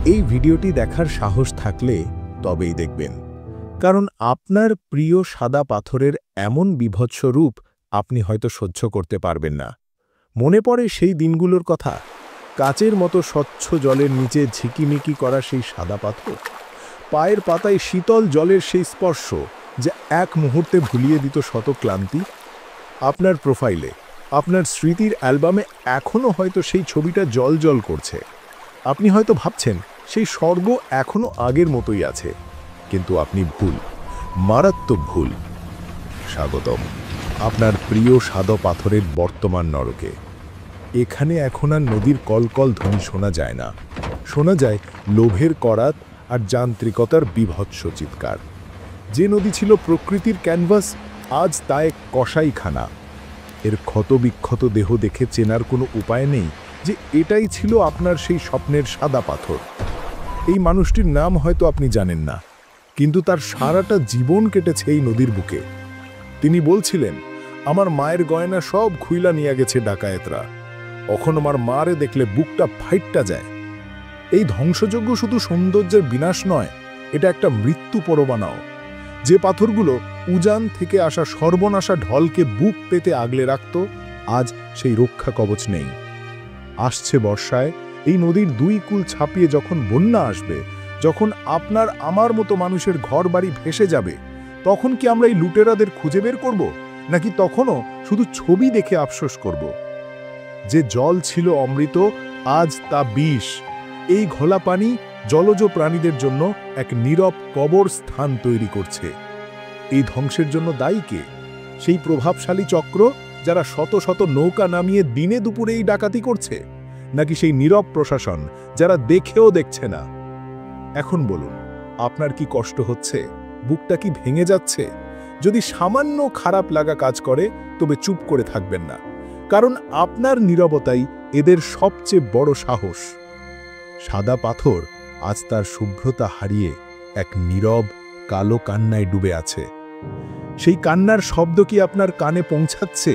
এই ভিডিওটি দেখার সাহস থাকলে তবেই দেখবেন, কারণ আপনার প্রিয় সাদা পাথরের এমন বীভৎস রূপ আপনি হয়তো সহ্য করতে পারবেন না। মনে পড়ে সেই দিনগুলোর কথা, কাচের মতো স্বচ্ছ জলের নিচে ঝিকিমিকি করা সেই সাদা পাথর, পায়ের পাতায় শীতল জলের সেই স্পর্শ যা এক মুহূর্তে ভুলিয়ে দিত শত ক্লান্তি। আপনার প্রোফাইলে, আপনার স্মৃতির অ্যালবামে এখনও হয়তো সেই ছবিটা জ্বলজ্বল করছে। আপনি হয়তো ভাবছেন সেই স্বর্গ এখনও আগের মতোই আছে, কিন্তু আপনি ভুল, মারাত্মক ভুল। স্বাগতম আপনার প্রিয় সাদা পাথরের বর্তমান নরকে। এখানে এখন আর নদীর কলকল ধ্বনি শোনা যায় না, শোনা যায় লোভের করাত আর যান্ত্রিকতার বীভৎস চিৎকার। যে নদী ছিল প্রকৃতির ক্যানভাস, আজ তা এক কসাইখানা। এর ক্ষতবিক্ষত দেহ দেখে চেনার কোনো উপায় নেই যে এটাই ছিল আপনার সেই স্বপ্নের সাদা পাথর। এই মানুষটির নাম হয়তো আপনি জানেন না, কিন্তু তার সারাটা জীবন কেটেছে এই নদীর বুকে। তিনি বলছিলেন, আমার মায়ের গয়না সব খুইলা নিয়ে গেছে ডাকায়েতরা, এখন আমার মারে দেখলে বুকটা ফাইটটা যায়। এই ধ্বংসযজ্ঞ শুধু সৌন্দর্যের বিনাশ নয়, এটা একটা মৃত্যু পরবানাও। যে পাথরগুলো উজান থেকে আসা সর্বনাশা ঢলকে বুক পেতে আগলে রাখত, আজ সেই রক্ষা কবচ নেই। আসছে বর্ষায় এই নদীর দুই কূল ছাপিয়ে যখন বন্যা আসবে, যখন আপনার আমার মতো মানুষের ঘরবাড়ি ভেসে যাবে, তখন কি আমরা এই লুটেরাদের খুঁজে বের করব, নাকি তখনও শুধু ছবি দেখে আফসোস করব? যে জল ছিল অমৃত, আজ তা বিষ। এই ঘোলা পানি জলজ প্রাণীদের জন্য এক নীরব কবর স্থান তৈরি করছে। এই ধ্বংসের জন্য দায়ী কে? সেই প্রভাবশালী চক্র যারা শত শত নৌকা নামিয়ে দিনে দুপুরে এই ডাকাতি করছে, নাকি সেই নীরব প্রশাসন যারা দেখেও দেখছে না? এখন বলুন, আপনার কি কষ্ট হচ্ছে? বুকটা কি ভেঙে যাচ্ছে? যদি সামান্য খারাপ লাগা কাজ করে, তবে চুপ করে থাকবেন না, কারণ আপনার নীরবতাই এদের সবচেয়ে বড় সাহস। সাদা পাথর আজ তার শুভ্রতা হারিয়ে এক নীরব কালো কান্নায় ডুবে আছে। সেই কান্নার শব্দ কি আপনার কানে পৌঁছাচ্ছে?